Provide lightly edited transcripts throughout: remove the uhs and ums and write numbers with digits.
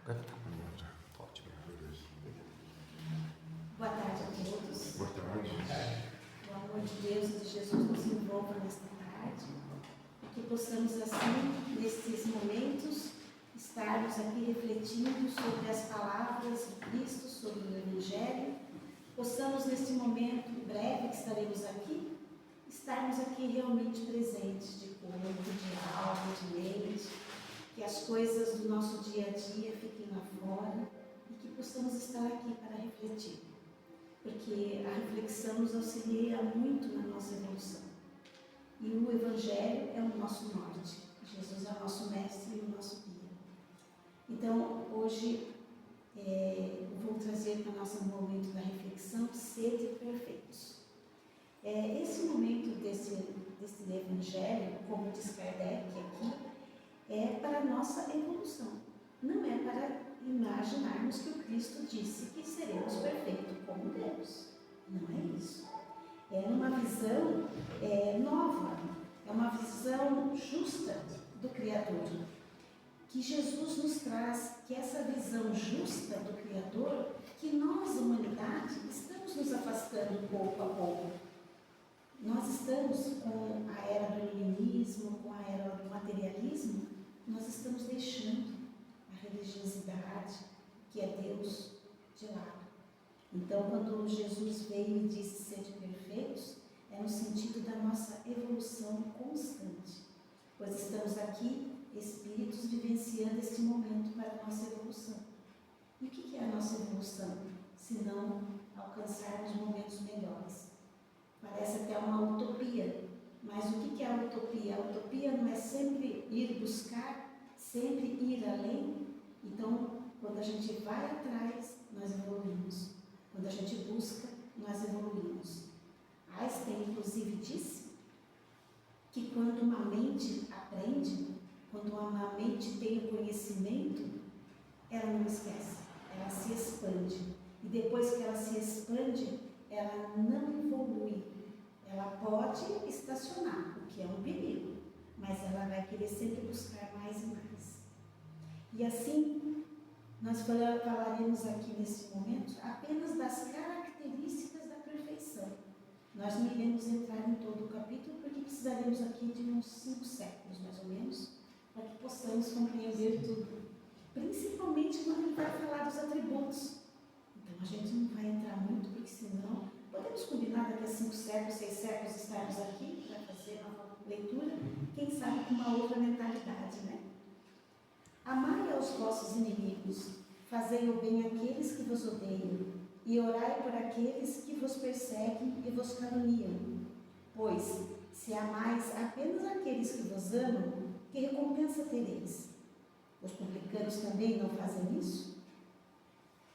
Agora tá bom, já. Ótimo. Beleza. Boa tarde a todos. Boa tarde. O amor de Deus e de Jesus nos envolva nesta tarde. Que possamos assim, nesses momentos, estarmos aqui refletindo sobre as palavras de Cristo, sobre o Evangelho. Possamos, neste momento breve que estaremos aqui, estarmos aqui realmente presentes, de corpo, de alma, de mente, que as coisas do nosso dia a dia fiquem lá fora e que possamos estar aqui para refletir, porque a reflexão nos auxilia muito na nossa evolução. E o Evangelho é o nosso norte, Jesus é o nosso mestre e o nosso guia. Então, hoje, eu vou trazer para o nosso momento da reflexão, sede perfeitos. Esse momento desse Evangelho, como diz Kardec aqui, é para a nossa evolução. Não é para imaginarmos que o Cristo disse que seremos perfeitos como Deus. Não é isso. É uma visão nova, é uma visão justa do Criador. Que Jesus nos traz, que essa visão justa do Criador, que nós, humanidade, estamos nos afastando pouco a pouco. Nós estamos com a era do iluminismo, com a era do materialismo, nós estamos deixando a religiosidade, que é Deus, de lado. Então, quando Jesus veio e disse sede perfeitos, é no sentido da nossa evolução constante, pois estamos aqui, espíritos, vivenciando este momento para a nossa evolução. E o que é a nossa evolução? Se não alcançarmos momentos melhores. Parece até uma utopia, mas o que é a utopia? A utopia não é sempre ir buscar, sempre ir além. Então, quando a gente vai atrás, nós evoluímos. Quando a gente busca, nós evoluímos. Einstein, inclusive, disse que quando uma mente aprende, quando uma mente tem o conhecimento, ela não esquece, ela se expande. E depois que ela se expande, ela não evolui. Ela pode estacionar, o que é um perigo, mas ela vai querer sempre buscar mais e mais. E assim, nós falaremos aqui nesse momento apenas das características da perfeição. Nós não iremos entrar em todo o capítulo, porque precisaremos aqui de uns 5 séculos, mais ou menos, para que possamos compreender tudo. Principalmente quando ele vai falar dos atributos. Então a gente não vai entrar muito, porque senão podemos combinar daqui a 5 séculos, 6 séculos estarmos aqui para fazer uma leitura, quem sabe com uma outra mentalidade, né? Amai aos vossos inimigos, fazei o bem àqueles que vos odeiam, e orai por aqueles que vos perseguem e vos caluniam. Pois, se amais apenas aqueles que vos amam, que recompensa tereis? Os publicanos também não fazem isso?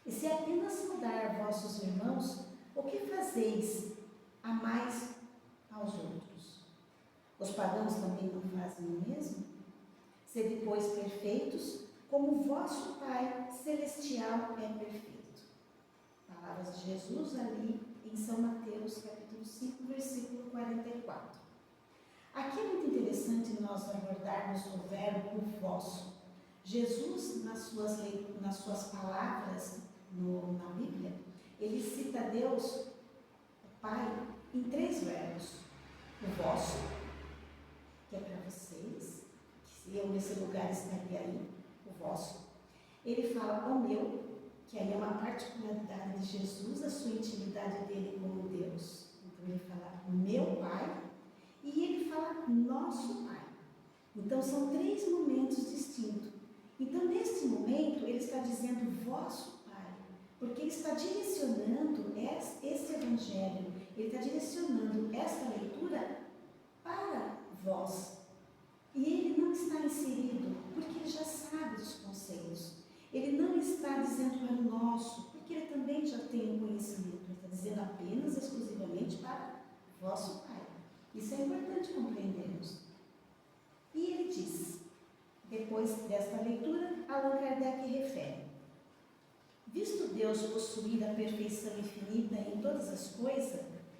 E se apenas saudar vossos irmãos, o que fazeis a mais aos outros? Os pagãos também não fazem o mesmo? Sede, pois, perfeitos, como vosso Pai Celestial é perfeito. Palavras de Jesus ali em São Mateus, capítulo 5, versículo 44. Aqui é muito interessante nós abordarmos o verbo vosso. Jesus, nas suas palavras na Bíblia, ele cita Deus, o Pai, em 3 verbos. O vosso, que é para vocês, se eu nesse lugar estaria aí, o vosso. Ele fala o meu, que aí é uma particularidade de Jesus, a sua intimidade dele com Deus. Então ele fala meu Pai, e ele fala nosso Pai. Então são 3 momentos distintos. Então neste momento ele está dizendo vosso Pai, porque ele está direcionando esse Evangelho, ele está direcionando esta leitura para vós. E ele não está inserido, porque ele já sabe dos conceitos. Ele não está dizendo para o nosso, porque ele também já tem o conhecimento. Ele está dizendo apenas, exclusivamente para vosso Pai. Isso é importante compreendermos. E ele diz, depois desta leitura, Allan Kardec refere: visto Deus possuir a perfeição infinita em todas as coisas,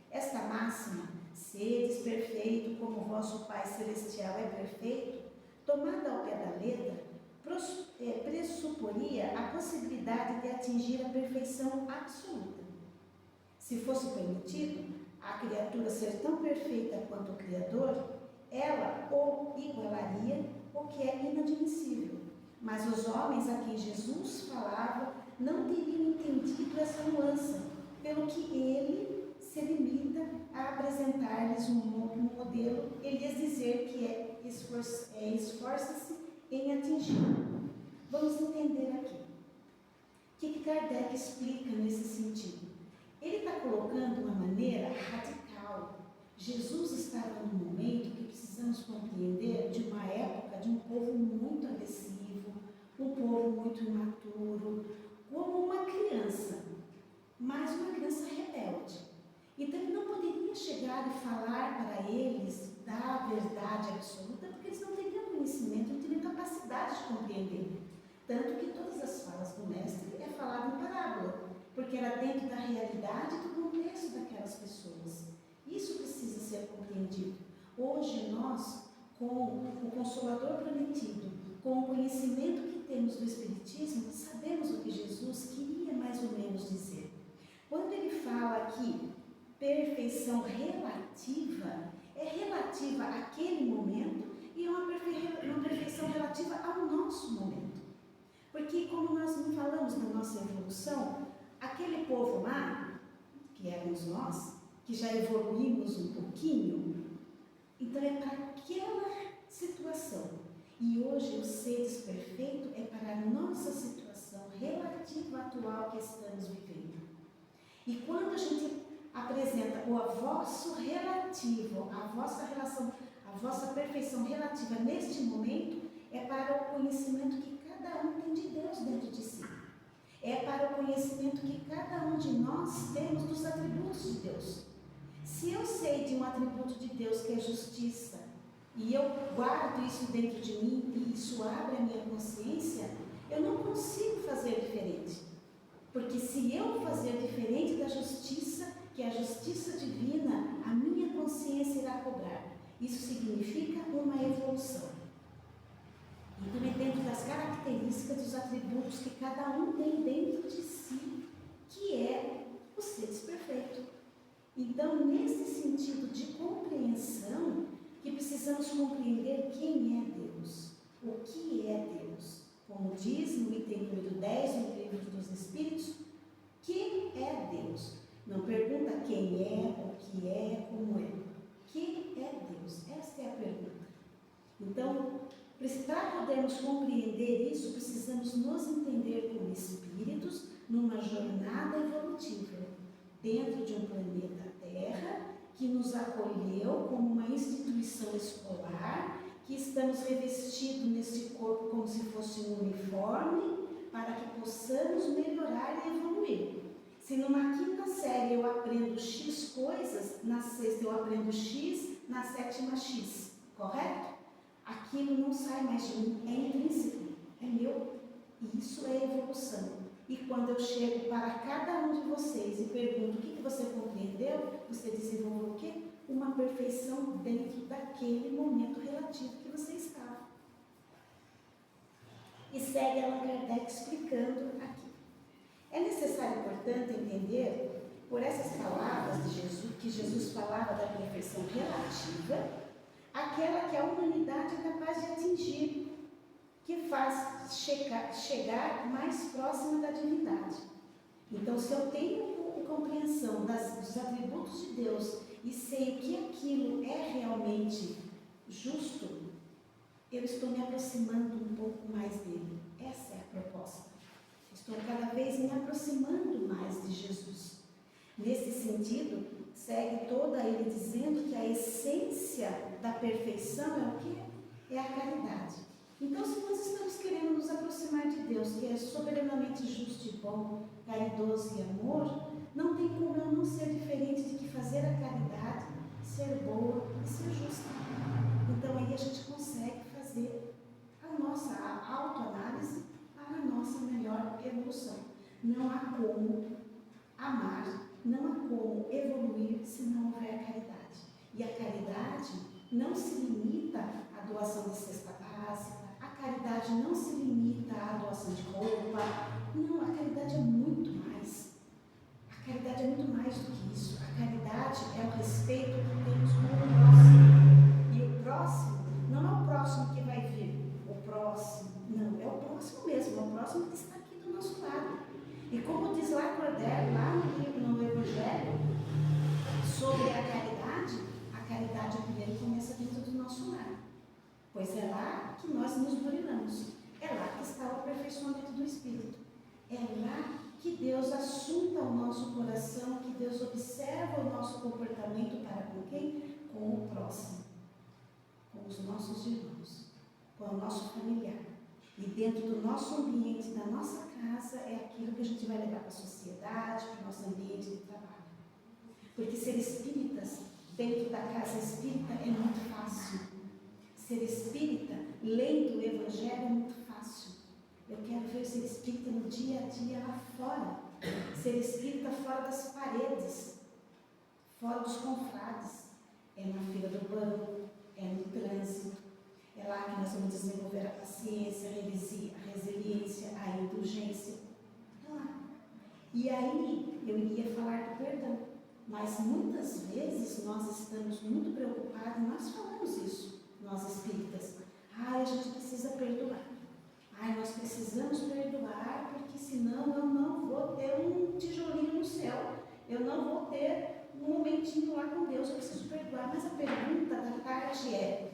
esta máxima, sedes perfeito como vosso Pai Celestial é perfeito, tomada ao pé da letra, pressupõe pressuporia a possibilidade de atingir a perfeição absoluta. Se fosse permitido a criatura ser tão perfeita quanto o Criador, ela ou igualaria o que é inadmissível. Mas os homens a quem Jesus falava não teriam entendido essa nuance, pelo que ele se limita a apresentar-lhes um modelo e lhes dizer que esforça-se em atingir. Vamos entender aqui. O que Kardec explica nesse sentido? Ele está colocando uma maneira radical. Jesus estava num momento que precisamos compreender de uma época de um povo muito agressivo, um povo muito imaturo, como uma criança, mas uma criança rebelde. Então ele não poderia chegar e falar para eles da verdade absoluta, porque eles não teriam conhecimento, não teriam capacidade de compreender. Tanto que todas as falas do mestre é falado em parábola, porque era dentro da realidade do contexto daquelas pessoas. Isso precisa ser compreendido. Hoje nós, com o Consolador prometido, com o conhecimento que temos do Espiritismo, sabemos o que Jesus queria mais ou menos dizer. Quando ele fala aqui perfeição relativa, é relativa àquele momento e é uma perfeição relativa ao nosso momento. Porque, como nós não falamos na nossa evolução, aquele povo lá, que éramos nós, que já evoluímos um pouquinho, então é para aquela situação. E hoje o ser desperfeito é para a nossa situação relativa atual que estamos vivendo. E quando a gente apresenta o vosso relativo, a vossa relação, a vossa perfeição relativa neste momento, é para o conhecimento que cada um tem de Deus dentro de si. É para o conhecimento que cada um de nós temos dos atributos de Deus. Se eu sei de um atributo de Deus que é justiça, e eu guardo isso dentro de mim, e isso abre a minha consciência, eu não consigo fazer diferente. Porque se eu fazer diferente da justiça, que é a justiça divina, a minha consciência irá cobrar. Isso significa uma evolução. Então é dentro das características dos atributos que cada um tem dentro de si, que é o ser desperfeito. Então, nesse sentido de compreensão, que precisamos compreender quem é Deus, o que é Deus. Como diz no item número 10 do Livro dos Espíritos, quem é Deus? Não pergunta quem é, o que é, como é. Quem é Deus? Esta é a pergunta. Então, para podermos compreender isso, precisamos nos entender como espíritos numa jornada evolutiva, dentro de um planeta Terra, que nos acolheu como uma instituição escolar, que estamos revestidos neste corpo como se fosse um uniforme, para que possamos melhorar e evoluir. Se numa quinta série eu aprendo X coisas, na sexta eu aprendo X, na sétima X, correto? Aquilo não sai mais de mim, é intrínseco, é meu, e isso é evolução. E quando eu chego para cada um de vocês e pergunto o que você compreendeu, você desenvolveu o quê? Uma perfeição dentro daquele momento relativo que você estava. E segue Allan Kardec explicando aqui. É necessário, portanto, entender, por essas palavras de Jesus, que Jesus falava da perfeição relativa, aquela que a humanidade é capaz de atingir, que faz chegar mais próxima da divindade. Então, se eu tenho compreensão dos atributos de Deus e sei que aquilo é realmente justo, eu estou me aproximando um pouco mais dele. Essa é a proposta. Estou cada vez me aproximando mais de Jesus. Nesse sentido, segue toda ele dizendo que a essência da perfeição é o quê? É a caridade. Então, se nós estamos querendo nos aproximar de Deus, que é soberanamente justo e bom, caridoso e amor, não tem como eu não ser diferente de que fazer a caridade, ser boa e ser justa. Então, aí a gente consegue fazer a nossa autoanálise para a nossa melhor evolução. Não há como amar, não há como evoluir se não houver caridade. E a caridade não se limita à doação de cesta básica, a caridade não se limita à doação de roupa, E como diz lá Cordero, lá no Evangelho, sobre a caridade primeiro começa dentro do nosso lar. Pois é lá que nós nos burilamos. É lá que está o aperfeiçoamento do Espírito. É lá que Deus assunta o nosso coração, que Deus observa o nosso comportamento para com quem? Com o próximo, com os nossos irmãos, com o nosso familiar. E dentro do nosso ambiente, da nossa casa, é aquilo que a gente vai levar para a sociedade, para o nosso ambiente de trabalho. Porque ser espíritas dentro da casa espírita é muito fácil. Ser espírita, lendo o Evangelho, é muito fácil. Eu quero ver ser espírita no dia a dia lá fora. Ser espírita fora das paredes, fora dos confrades. É na fila do banco, é no trânsito. É lá que nós vamos desenvolver a paciência, a resiliência, a indulgência. É lá. E aí, eu iria falar do perdão. Mas muitas vezes nós estamos muito preocupados, e nós falamos isso, nós espíritas. A gente precisa perdoar. Nós precisamos perdoar, porque senão eu não vou ter um tijolinho no céu. Eu não vou ter um momentinho lá com Deus, eu preciso perdoar. Mas a pergunta da tarde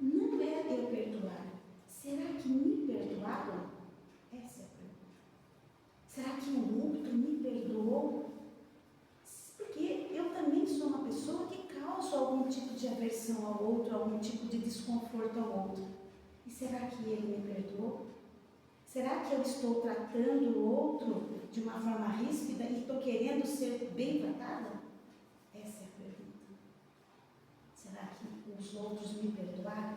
não é eu perdoar. Será que me perdoaram? Essa é a pergunta. Será que o outro me perdoou? Porque eu também sou uma pessoa que causa algum tipo de aversão ao outro, algum tipo de desconforto ao outro. E será que ele me perdoou? Será que eu estou tratando o outro de uma forma ríspida e estou querendo ser bem tratada? Essa é a pergunta. Será que os outros me perdoaram?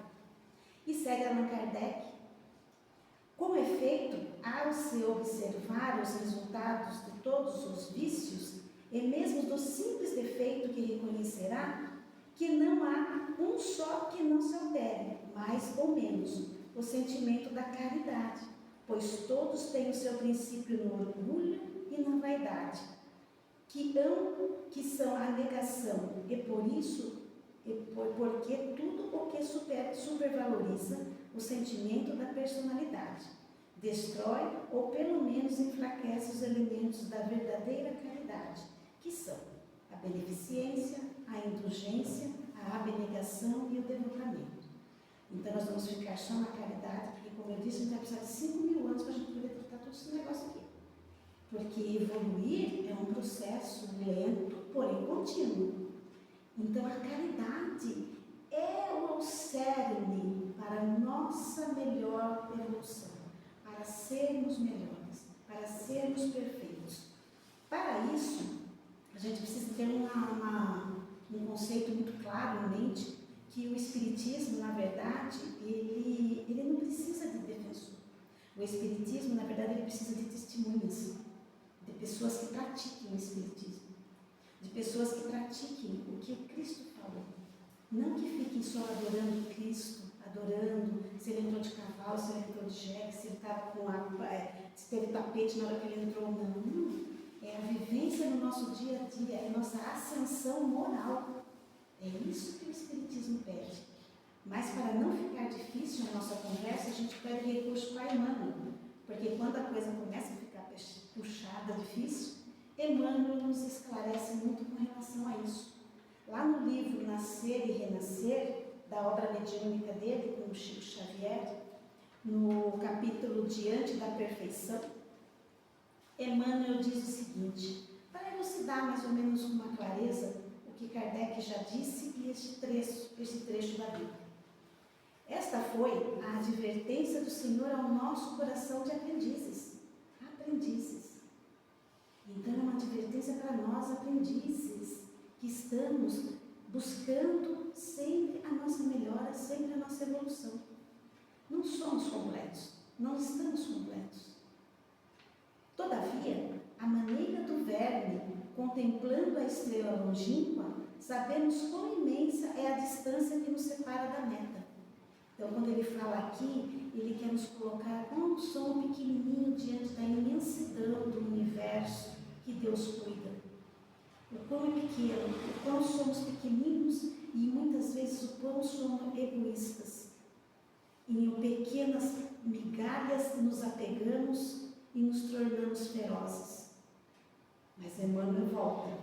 E segue Allan Kardec. Com efeito, ao se observar os resultados de todos os vícios, e mesmo do simples defeito que reconhecerá, que não há um só que não se altere, mais ou menos, o sentimento da caridade, pois todos têm o seu princípio no orgulho e na vaidade, que são a negação, e por isso, porque tudo o que supervaloriza o sentimento da personalidade, destrói ou pelo menos enfraquece os elementos da verdadeira caridade, que são a beneficência, a indulgência, a abnegação e o devotamento. Então nós vamos ficar só na caridade, porque como eu disse, a gente vai precisar de 5.000 anos para a gente poder tratar todo esse negócio aqui. Porque evoluir é um processo lento, porém contínuo. Então a caridade é o cerne para a nossa melhor evolução, para sermos melhores, para sermos perfeitos. Para isso, a gente precisa ter um conceito muito claro em mente, que o Espiritismo, na verdade, ele não precisa de defensor. O Espiritismo, na verdade, ele precisa de testemunhas, de pessoas que pratiquem o Espiritismo, de pessoas que pratiquem o que o Cristo falou. Não que fiquem só adorando Cristo, adorando se ele entrou de cavalo, se ele entrou de jegue, se ele estava se teve tapete na hora que ele entrou, não. É a vivência no nosso dia a dia, é a nossa ascensão moral. É isso que o Espiritismo pede. Mas para não ficar difícil a nossa conversa, a gente pede recurso para Emmanuel, porque quando a coisa começa a ficar puxada, difícil, Emmanuel nos esclarece muito com relação a isso. Lá no livro Nascer e Renascer, da obra mediúnica dele, com o Chico Xavier, no capítulo Diante da Perfeição, Emmanuel diz o seguinte, para elucidar mais ou menos com uma clareza o que Kardec já disse e este trecho da Bíblia. Esta foi a advertência do Senhor ao nosso coração de aprendizes. Aprendizes. Então é uma advertência para nós, aprendizes, que estamos buscando sempre a nossa melhora, sempre a nossa evolução. Não somos completos, não estamos completos. Todavia, a maneira do verme, contemplando a estrela longínqua, sabemos quão imensa é a distância que nos separa da meta. Então, quando ele fala aqui, ele quer nos colocar como somos pequenininhos diante da imensidão do universo que Deus cuida. O quão é pequeno, o quão somos pequeninos e muitas vezes o quão somos egoístas. Em pequenas migalhas nos apegamos e nos tornamos ferozes. Mas Emmanuel volta.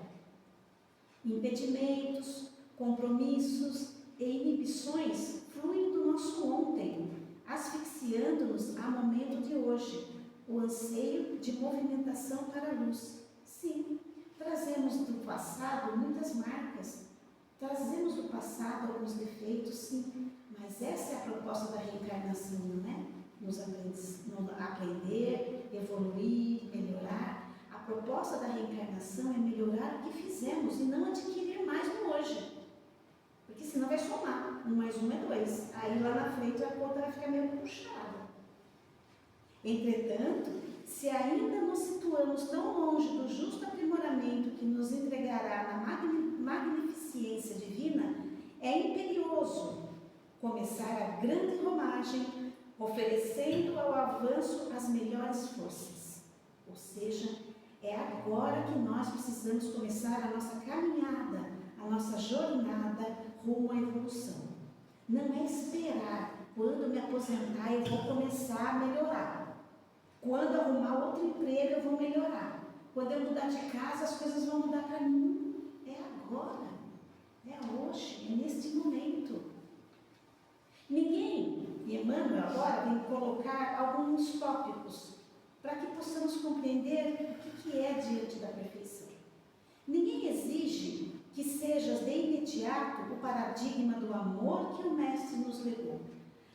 Impedimentos, compromissos e inibições fluem do nosso ontem, asfixiando-nos a momento de hoje, o anseio de movimentação para a luz. Sim, trazemos do passado muitas marcas, trazemos do passado alguns defeitos, sim, mas essa é a proposta da reencarnação, não é? Nos aprender, evoluir, melhorar. A proposta da reencarnação é melhorar o que fizemos e não adquirir mais no hoje. Porque senão vai somar. 1 mais 1 é 2. Aí lá na frente a conta vai ficar meio puxada. Entretanto, se ainda nos situamos tão longe do justo aprimoramento que nos entregará na magnificência divina, é imperioso começar a grande romagem, oferecendo ao avanço as melhores forças. Ou seja, é agora que nós precisamos começar a nossa caminhada, a nossa jornada rumo à evolução. Não é esperar, quando me aposentar eu vou começar a melhorar. Quando arrumar outro emprego eu vou melhorar. Quando eu mudar de casa as coisas vão mudar para mim. É agora, é hoje, é neste momento. Ninguém, e Emmanuel agora vem colocar alguns tópicos para que possamos compreender o que é diante da perfeição. Ninguém exige que seja de imediato o paradigma do amor que o Mestre nos legou,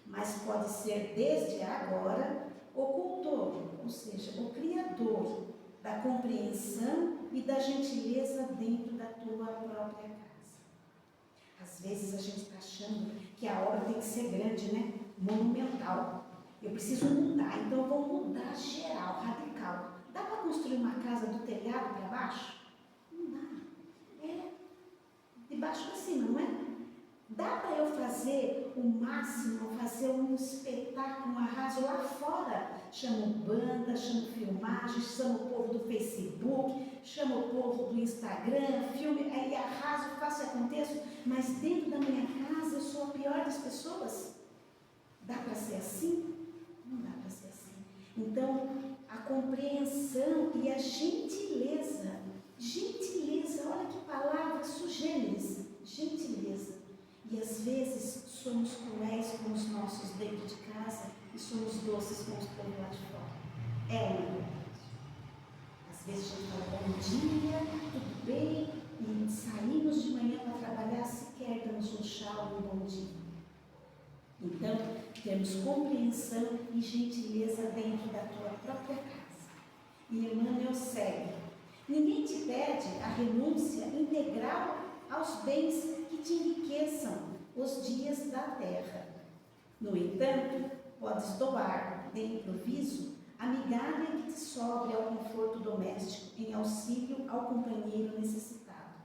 mas pode ser desde agora o cultor, ou seja, o criador da compreensão e da gentileza dentro da tua própria casa. Às vezes a gente está achando que a obra tem que ser grande, né? Monumental. Eu preciso mudar, então eu vou mudar geral, radical. Dá para construir uma casa do telhado para baixo? Não dá. É de baixo para cima, não é? Dá para eu fazer o máximo, fazer um espetáculo, um arraso lá fora? Chamo banda, chamo filmagem, chamo o povo do Facebook, chamo o povo do Instagram, filme, aí arraso, faço e aconteço, mas dentro da minha casa eu sou a pior das pessoas? Dá para ser assim? Não dá para ser assim. Então, a compreensão e a gentileza, olha que palavra sugêneres, gentileza. E às vezes somos cruéis com os nossos dentro de casa e somos doces com os povos lá de fora. É uma verdade. Às vezes a gente fala bom dia, tudo bem, e saímos de manhã para trabalhar, sequer damos um tchau e um bom dia. Então, temos compreensão e gentileza dentro da tua própria casa. E Emmanuel segue. Ninguém te pede a renúncia integral aos bens que te enriqueçam os dias da terra. No entanto, podes doar de improviso a migalha que te sobre ao conforto doméstico em auxílio ao companheiro necessitado.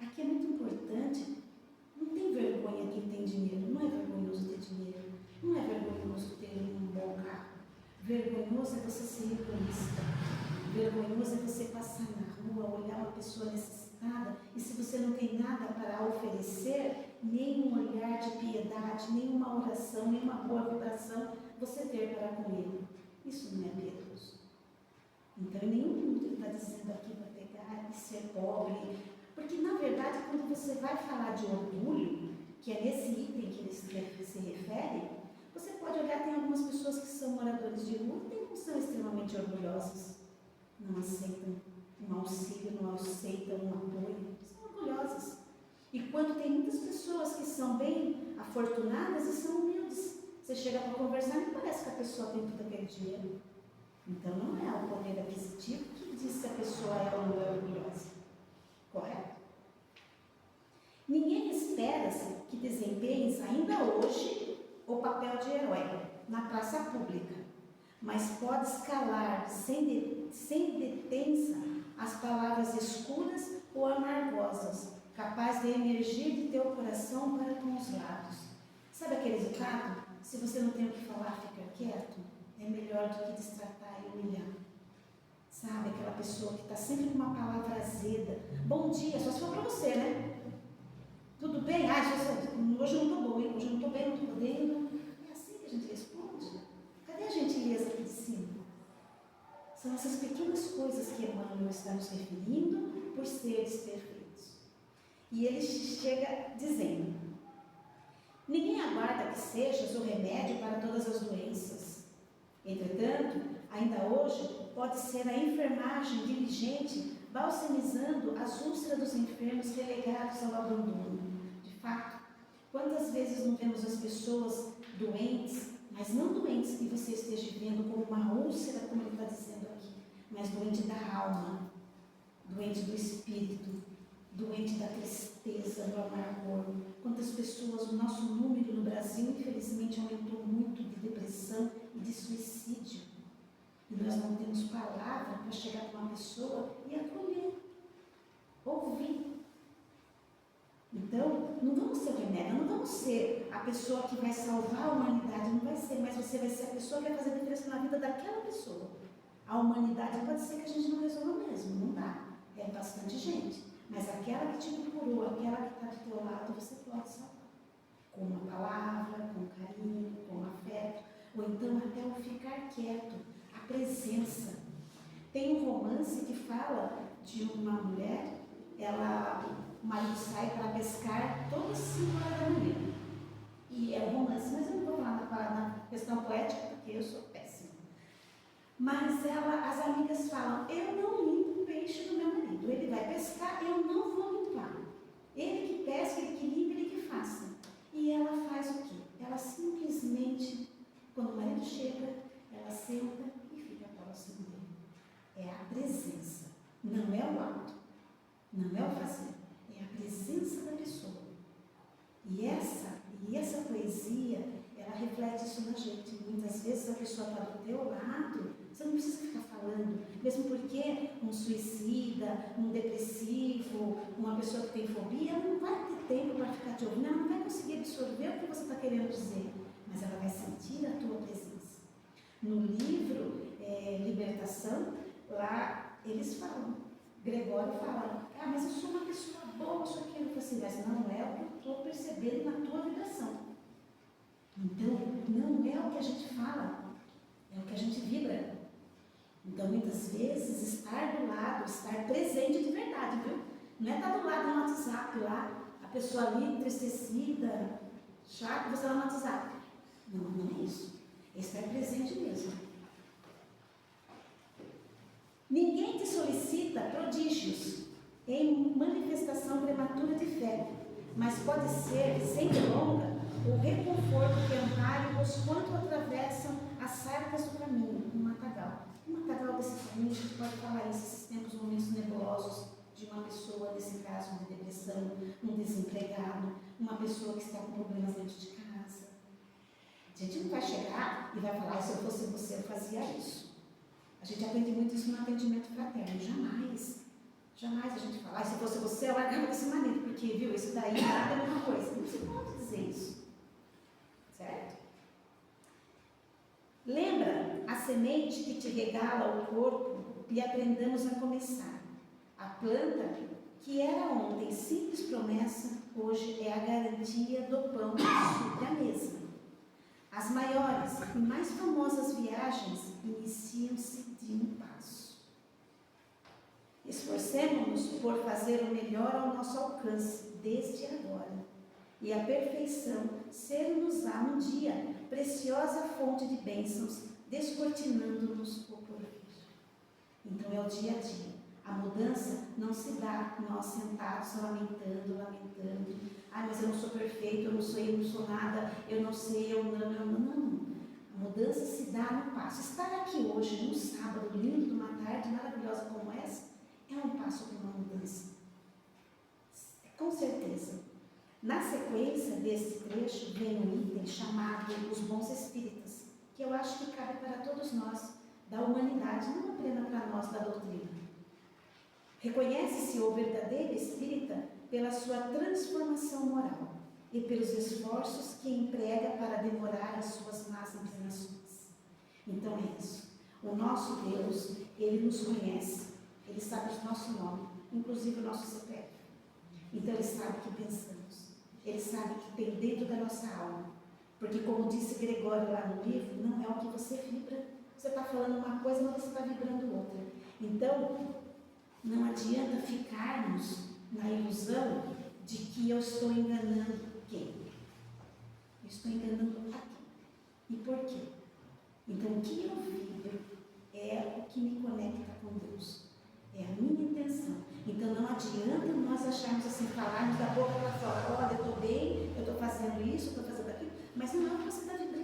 Aqui é muito importante, não tem vergonha quem tem dinheiro, não é vergonhoso ter dinheiro, não é vergonhoso ter um bom carro. Vergonhoso é você ser egoísta, vergonhoso é você passar na rua, olhar uma pessoa necessitada e se você não tem nada para oferecer, nem um olhar de piedade, nem uma oração, nem uma boa vibração, você ter para com ele. Isso não é piedoso. Então, em nenhum momento ele está dizendo aqui para pegar e ser pobre, porque na verdade, quando você vai falar de orgulho, que é nesse item que ele se refere, você pode olhar, tem algumas pessoas que são moradores de rua e não são extremamente orgulhosas, não aceitam um auxílio, não aceitam um apoio, são orgulhosas. E quando tem muitas pessoas que são bem afortunadas e são humildes, você chega para conversar e parece que a pessoa tem todo aquele dinheiro. Então não é o poder aquisitivo que diz se a pessoa é ou não é orgulhosa. Correto? Ninguém espera-se que desempenhes ainda hoje o papel de herói na praça pública, mas podes calar sem detença as palavras escuras ou amargosas, capaz de emergir de teu coração para com os lábios. Sabe aquele ditado? Se você não tem o que falar, fica quieto. É melhor do que destratar e humilhar. Sabe, aquela pessoa que está sempre com uma palavra azeda. Bom dia, só se for para você, né? Tudo bem? Hoje eu não estou bom, hein? Hoje eu não estou bem, não estou podendo. É assim que a gente responde. Cadê a gentileza aqui de cima? São essas pequenas coisas que Emmanuel está nos referindo por seres perfeitos. E ele chega dizendo: ninguém aguarda que sejas o remédio para todas as doenças. Entretanto, ainda hoje pode ser a enfermagem diligente balsamizando as úlceras dos enfermos relegados ao abandono. De fato, quantas vezes não vemos as pessoas doentes, mas não doentes que você esteja vendo como uma úlcera, como ele está dizendo aqui, mas doente da alma, doente do espírito, doente da tristeza, do amargor. Quantas pessoas, o nosso número no Brasil, infelizmente, aumentou muito de depressão e de suicídio. E nós não temos palavra para chegar para uma pessoa e acolher, ouvir. Então, não vamos ser o remédio, não vamos ser a pessoa que vai salvar a humanidade, não vai ser, mas você vai ser a pessoa que vai fazer a diferença na vida daquela pessoa. A humanidade pode ser que a gente não resolva mesmo, não dá, é bastante gente, mas aquela que te procurou, aquela que está do teu lado, você pode salvar. Com uma palavra, com carinho, com afeto, ou então até o ficar quieto, a presença. Tem um romance que fala de uma mulher, o marido sai para pescar todas as 5 horas da manhã. E é um romance, mas eu não vou falar na questão poética, porque eu sou péssima. Mas as amigas falam: eu não limpo o peixe do meu marido, ele vai pescar, eu não vou limpar. Ele que pesca, ele que limpa, ele que faça. E ela faz o quê? Ela simplesmente, quando o marido chega, ela senta e fica próximo dele. É a presença, não é o ato, não é o fazer, é a presença da pessoa. E essa poesia, ela reflete isso na gente. Muitas vezes a pessoa está do teu lado, você não precisa ficar falando, mesmo porque um suicida, um depressivo, uma pessoa que tem fobia, ela não vai ter tempo para ficar te ouvindo, ela não vai conseguir absorver o que você está querendo dizer, mas ela vai sentir a tua presença. No livro Libertação, lá eles falam, Gregório fala: mas eu sou uma pessoa boa, sou aquilo. Eu falo assim: mas não é o que eu estou percebendo na tua vibração. Então, não é o que a gente fala, é o que a gente vibra. Então, muitas vezes, estar do lado, estar presente de verdade, viu? Não é estar do lado no WhatsApp lá, a pessoa ali entristecida, chata, você lá no WhatsApp. Não é isso. É estar presente mesmo. Ninguém te solicita prodígios em manifestação prematura de fé, mas pode ser, sem delonga, o reconforto que ampare os quanto atravessam as sarcas do caminho, um matagal. Um matagal desse caminho, a gente pode falar isso, esses tempos, momentos nebulosos de uma pessoa, nesse caso, de depressão, um desempregado, uma pessoa que está com problemas dentro de casa. A gente não vai chegar e vai falar: se eu fosse você, eu fazia isso. A gente aprende muito isso no atendimento fraterno. Jamais a gente fala: se fosse você, eu largava desse marido, porque, viu, isso daí é a mesma coisa. Não se pode dizer isso. Certo? Lembra a semente que te regala o corpo e aprendamos a começar. A planta, que era ontem simples promessa, hoje é a garantia do pão sobre a mesa. As maiores e mais famosas viagens iniciam-se de um passo. Esforcemo-nos por fazer o melhor ao nosso alcance, desde agora. E a perfeição ser-nos-á um dia preciosa fonte de bênçãos, descortinando-nos o porvir. Então é o dia a dia. A mudança não se dá nós sentados lamentando. Mas eu não sou perfeito, eu não sou nada, eu não sei, eu não. A mudança se dá no passo. Estar aqui hoje, num sábado lindo, de uma tarde maravilhosa como essa, é um passo para uma mudança. Com certeza. Na sequência desse trecho vem um item chamado Os Bons Espíritas, que eu acho que cabe para todos nós, da humanidade, não apenas para nós da doutrina. Reconhece-se o verdadeiro espírita pela sua transformação moral e pelos esforços que emprega para devorar as suas más inclinações. Então é isso. O nosso Deus, Ele nos conhece, Ele sabe o nosso nome, inclusive o nosso CPF. Então Ele sabe o que pensamos, Ele sabe o que tem dentro da nossa alma. Porque, como disse Gregório lá no livro, não é o que você vibra, Você está falando uma coisa, mas você está vibrando outra. Então, não adianta ficarmos na ilusão de que eu estou enganando quem? Eu estou enganando a quem? E por quê? Então, o que eu vibro é o que me conecta com Deus. É a minha intenção. Então, não adianta nós acharmos assim, falarmos da boca para fora, olha, eu estou bem, eu estou fazendo isso, eu estou fazendo aquilo, mas não é o que você está vibrando.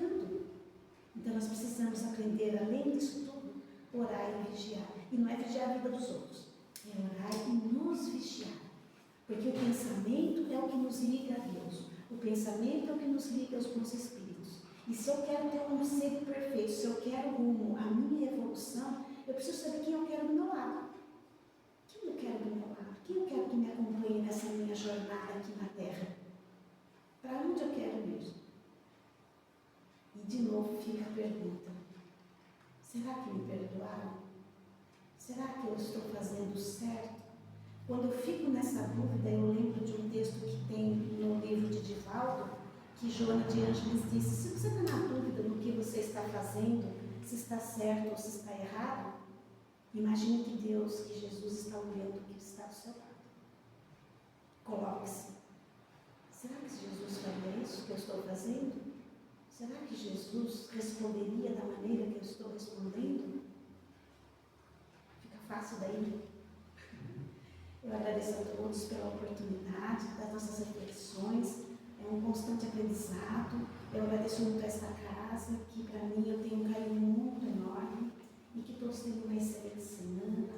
Então, nós precisamos aprender, além disso tudo, orar e vigiar. E não é vigiar a vida dos outros, é orar e nos vigiar. Porque o pensamento é o que nos liga a Deus. O pensamento é o que nos liga aos bons espíritos. E se eu quero ter um ser perfeito, se eu quero rumo à minha evolução, eu preciso saber quem eu quero do meu lado. Quem eu quero do meu lado? Quem eu quero que me acompanhe nessa minha jornada aqui na Terra? Para onde eu quero ir? E de novo fica a pergunta: será que me perdoaram? Será que eu estou fazendo certo? Quando eu fico nessa dúvida, eu lembro de um texto que tem no livro de Divaldo, que Joana de Ângeles disse: se você está na dúvida do que você está fazendo, se está certo ou se está errado, imagine que Deus, que Jesus está olhando o que está do seu lado. Coloque-se. Será que Jesus faria isso que eu estou fazendo? Será que Jesus responderia da maneira que eu estou respondendo? Fica fácil daí? Eu agradeço a todos pela oportunidade das nossas reflexões. É um constante aprendizado. Eu agradeço muito a esta casa, que para mim eu tenho um carinho muito enorme, e que todos tenham uma excelente semana.